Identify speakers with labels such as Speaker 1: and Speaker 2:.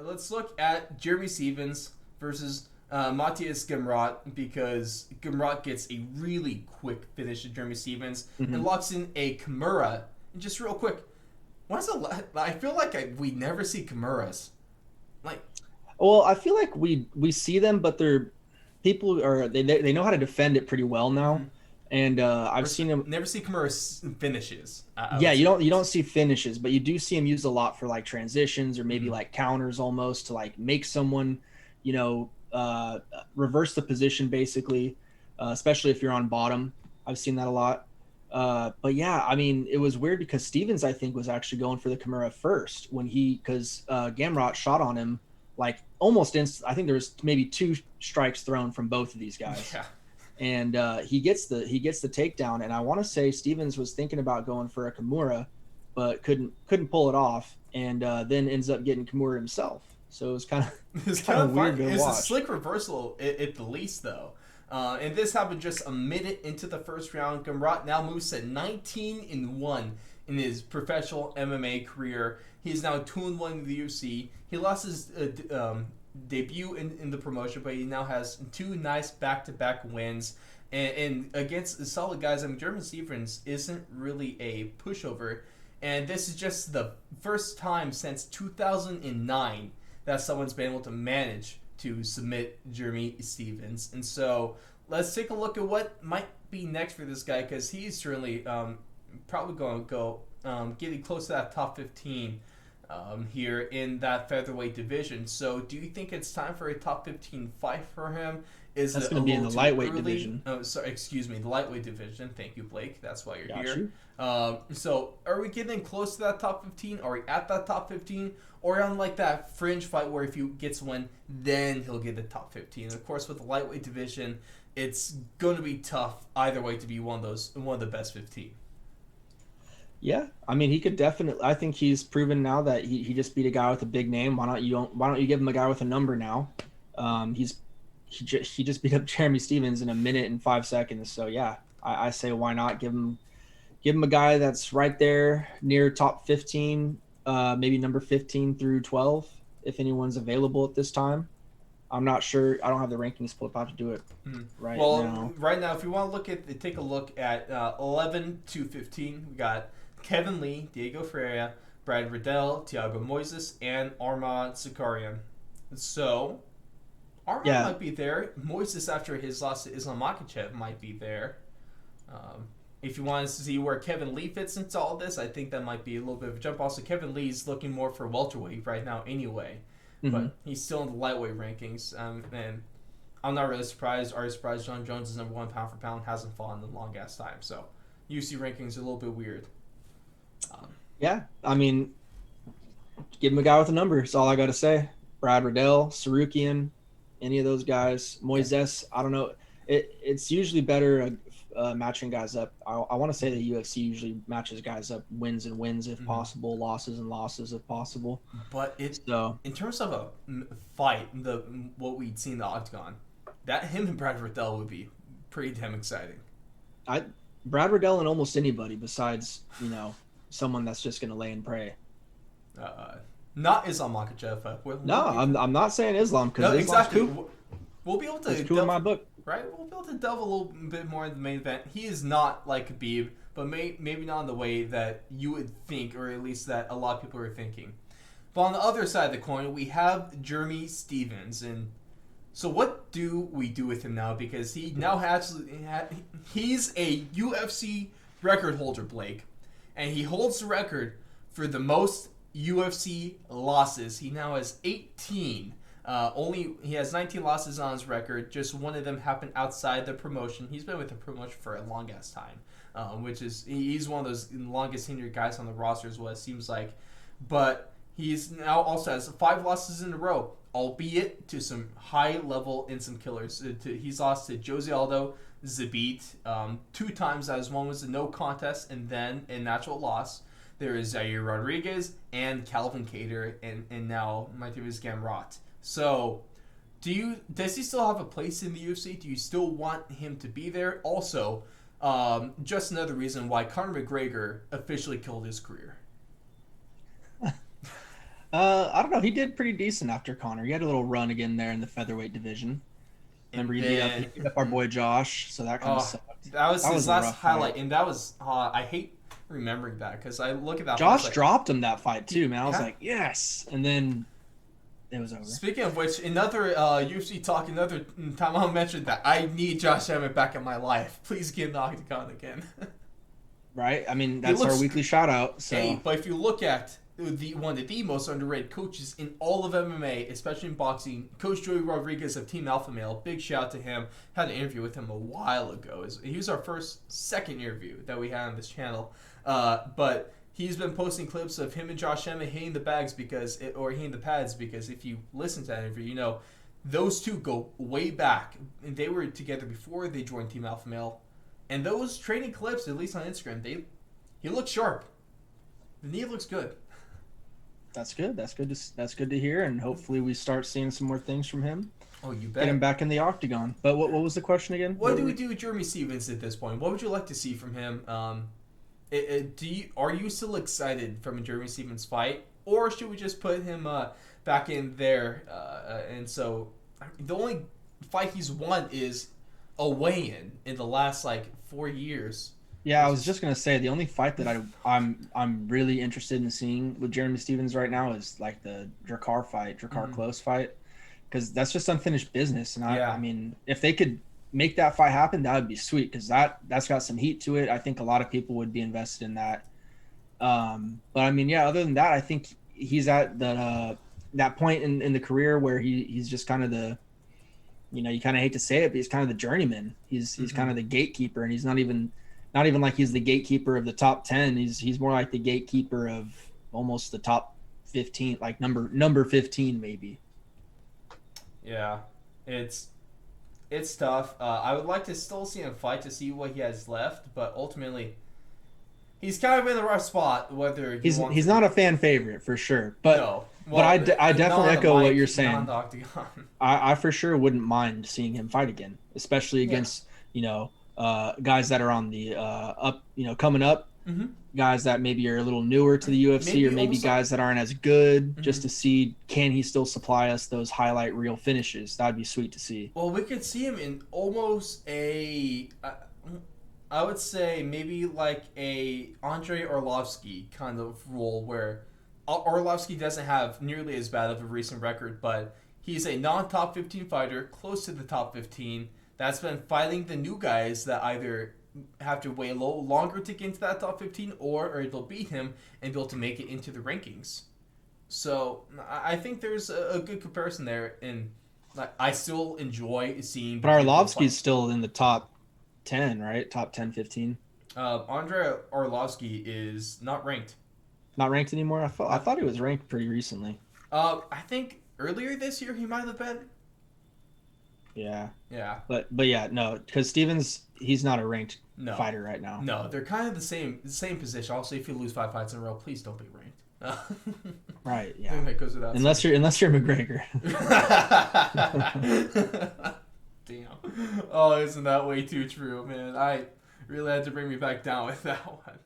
Speaker 1: let's look at Jeremy Stevens versus Matthias Gamrot, because Gamrot gets a really quick finish to Jeremy Stevens and
Speaker 2: Hmm.
Speaker 1: locks in a Kimura. And just real quick, I feel like we never see Kimuras. Like,
Speaker 2: Well, I feel like we see them, but they're people are they know how to defend it pretty well now,
Speaker 1: mhm.
Speaker 2: and I've seen them.
Speaker 1: Never see Kimura finishes. I
Speaker 2: Yeah,
Speaker 1: would say at
Speaker 2: you don't
Speaker 1: least.
Speaker 2: see finishes, but you do see him used a lot for like transitions or maybe
Speaker 1: Mm-hmm.
Speaker 2: like counters almost to like make someone, reverse the position basically, especially if you're on bottom. I've seen that a lot. But yeah, I mean, it was weird because Stevens, I think, was actually going for the Kimura first when because Gamrot shot on him like almost instant. I think there was maybe two strikes thrown from both of these guys,
Speaker 1: Yeah.
Speaker 2: and he gets the takedown. And I want to say Stevens was thinking about going for a Kimura, but couldn't pull it off, and then ends up getting Kimura himself. So it was kind of
Speaker 1: It's
Speaker 2: kind
Speaker 1: kind
Speaker 2: of
Speaker 1: of fun.
Speaker 2: weird to
Speaker 1: It's a
Speaker 2: watch.
Speaker 1: slick reversal at the least, though. And this happened just a minute into the first round. Gamrot now moves to 19-1 in his professional MMA career. He is now 2-1 in the UFC. He lost his debut in the promotion, but he now has two nice back-to-back wins. And against solid guys, I mean, German Stevens isn't really a pushover. And this is just the first time since 2009 that someone's been able to manage to submit Jeremy Stevens. And so let's take a look at what might be next for this guy, because he's certainly probably going to go getting close to that top 15 here in that featherweight division. So do you think it's time for a top 15 fight for him? Is
Speaker 2: That's
Speaker 1: it a
Speaker 2: going to be in
Speaker 1: little
Speaker 2: the
Speaker 1: too
Speaker 2: lightweight
Speaker 1: early?
Speaker 2: division.
Speaker 1: Oh, sorry, excuse me, the lightweight division. Thank you, Blake. That's why you're
Speaker 2: Got
Speaker 1: here.
Speaker 2: you.
Speaker 1: So are we getting close to that top 15? Are we at that top 15? Or on like that fringe fight where if he gets one, then he'll get the top 15. And of course, with the lightweight division, it's going to be tough either way to be one of the best 15.
Speaker 2: Yeah, I mean, he could definitely. I think he's proven now that he just beat a guy with a big name. Why don't you give him a guy with a number now? He just beat up Jeremy Stevens in a minute and 5 seconds. So yeah, I say why not give him a guy that's right there near top 15, maybe number 15 through 12, if anyone's available at this time. I'm not sure. I don't have the rankings pulled up. I have to do it
Speaker 1: Mhm.
Speaker 2: right
Speaker 1: Well,
Speaker 2: now.
Speaker 1: right now, if you want to take a look at 11 to 15, we got Kevin Lee, Diego Ferreira, Brad Riddell, Thiago Moises, and Armand Sakarian. So Armand
Speaker 2: Yeah,
Speaker 1: might be there. Moises, after his loss to Islam Makhachev, might be there. Um, if you want to see where Kevin Lee fits into all this, I think that might be a little bit of a jump. Also, Kevin Lee's looking more for welterweight right now anyway,
Speaker 2: hmm
Speaker 1: but he's still in the lightweight rankings. And I'm not really surprised. Are you surprised John Jones is number one pound for pound? Hasn't fallen in a long ass time. So UFC rankings are a little bit weird. Um,
Speaker 2: yeah. I mean, give him a guy with a number. That's all I got to say. Brad Riddell, Sarukian, any of those guys.
Speaker 1: yeah.
Speaker 2: Moises, I don't know. It's usually better matching guys up. I want to say the UFC usually matches guys up wins and wins if
Speaker 1: Mm-hmm.
Speaker 2: possible, losses and losses if possible.
Speaker 1: But
Speaker 2: So
Speaker 1: in terms of a fight, the what we'd seen in the octagon, that him and Brad Riddell would be pretty damn exciting.
Speaker 2: I Brad Riddell and almost anybody besides someone that's just going to lay and pray.
Speaker 1: Uh, Not Islam Makhachev.
Speaker 2: No, I'm not saying Islam because
Speaker 1: No,
Speaker 2: Islam's
Speaker 1: exactly.
Speaker 2: cool.
Speaker 1: We'll be able
Speaker 2: He's
Speaker 1: to
Speaker 2: cool in my
Speaker 1: delve,
Speaker 2: book.
Speaker 1: right. We'll be able to delve a little bit more in the main event. He is not like Khabib, but maybe not in the way that you would think, or at least that a lot of people are thinking. But on the other side of the coin, we have Jeremy Stevens, and so what do we do with him now? Because he now he's a UFC record holder, Blake, and he holds the record for the most UFC losses. He now has 18. Only he has 19 losses on his record. Just one of them happened outside the promotion. He's been with the promotion for a long ass time, which is he's one of those longest tenured guys on the roster, is what it seems like. But he's now also has 5 losses in a row, albeit to some high level instant killers. He's lost to Jose Aldo, Zabit, 2 times. As one was a no contest and then a natural loss. There is Zaire Rodriguez and Calvin Cater, and now Matheus Gamrot. So, does he still have a place in the UFC? Do you still want him to be there? Also, just another reason why Conor McGregor officially killed his career.
Speaker 2: I don't know. He did pretty decent after Connor. He had a little run again there in the featherweight division. Remember,
Speaker 1: And
Speaker 2: he
Speaker 1: then,
Speaker 2: beat up our boy Josh, so that kind of
Speaker 1: oh,
Speaker 2: sucked.
Speaker 1: that was
Speaker 2: That
Speaker 1: his
Speaker 2: was a
Speaker 1: last
Speaker 2: rough
Speaker 1: highlight,
Speaker 2: fight.
Speaker 1: and that was I hate remembering that because I look at that fight, it's
Speaker 2: Josh
Speaker 1: like,
Speaker 2: dropped him that fight too, man. I was
Speaker 1: yeah.
Speaker 2: like, yes, and then it was over.
Speaker 1: Speaking of which, another UFC talk, another time I'll mention that I need Josh Emmett back in my life. Please get in the octagon again.
Speaker 2: Right? I mean,
Speaker 1: He
Speaker 2: that's our
Speaker 1: looks
Speaker 2: weekly shout out. So
Speaker 1: Hey, but if you look at one of the most underrated coaches in all of MMA, especially in boxing, Coach Joey Rodriguez of Team Alpha Male, big shout out to him. Had an interview with him a while ago. He was our second interview that we had on this channel. But he's been posting clips of him and Josh Emmett hitting the bags or hitting the pads because if you listen to that interview, you know those two go way back, and they were together before they joined Team Alpha Male. And those training clips, at least on Instagram, he looks sharp. The knee looks good.
Speaker 2: that's good. That's good to hear, and hopefully we start seeing some more things from him.
Speaker 1: Oh, you
Speaker 2: Get him
Speaker 1: bet.
Speaker 2: back in the octagon. But what was the question again?
Speaker 1: What do we do with Jeremy Stevens at this point? What would you like to see from him? Are you still excited from a Jeremy Stevens fight, or should we just put him back in there? And so the only fight he's won is a weigh-in in the last like 4 years.
Speaker 2: Yeah, I was just gonna say the only fight that I'm really interested in seeing with Jeremy Stevens right now is like the Drakkar Close fight, because that's just unfinished business. And
Speaker 1: Yeah.
Speaker 2: I mean, if they could make that fight happen, that would be sweet, because that's got some heat to it. I think a lot of people would be invested in that. But I mean, yeah, other than that, I think he's at that point in the career where he's just kind of the, you kind of hate to say it, but he's kind of the journeyman. He's kind of the gatekeeper, and he's not even like he's the gatekeeper of the top 10. He's more like the gatekeeper of almost the top 15, like number 15 maybe.
Speaker 1: Yeah, it's tough. I would like to still see him fight to see what he has left, but ultimately, he's kind of in the rough spot. Whether
Speaker 2: He's not a fan favorite for sure, but
Speaker 1: no.
Speaker 2: I definitely echo what you're saying.
Speaker 1: On the octagon.
Speaker 2: I for sure wouldn't mind seeing him fight again, especially against guys that are on the up, coming up.
Speaker 1: Mm-hmm.
Speaker 2: Guys that maybe are a little newer to the UFC, or maybe guys that aren't as good, just to see, can he still supply us those highlight reel finishes? That'd be sweet to see.
Speaker 1: Well, we could see him in almost I would say maybe like a Andrei Arlovsky kind of role, where Arlovsky doesn't have nearly as bad of a recent record, but he's a non-top 15 fighter, close to the top 15, that's been fighting the new guys that either have to wait a little longer to get into that top 15, or they'll beat him and be able to make it into the rankings. So I think there's a good comparison there, and I still enjoy seeing.
Speaker 2: But Arlovsky's still in the top 10, right? Top 10, 15.
Speaker 1: Andrei Arlovsky is not ranked.
Speaker 2: Not ranked anymore? I thought he was ranked pretty recently.
Speaker 1: I think earlier this year he might have been.
Speaker 2: Yeah.
Speaker 1: Yeah.
Speaker 2: But yeah, no, because Stevens, he's not a ranked fighter right now.
Speaker 1: No, they're kind of the same position. Also, if you lose 5 fights in a row, please don't be ranked.
Speaker 2: Right. Yeah.
Speaker 1: That goes without
Speaker 2: unless you're McGregor.
Speaker 1: Damn. Oh, isn't that way too true, man? I really had to bring me back down with that one.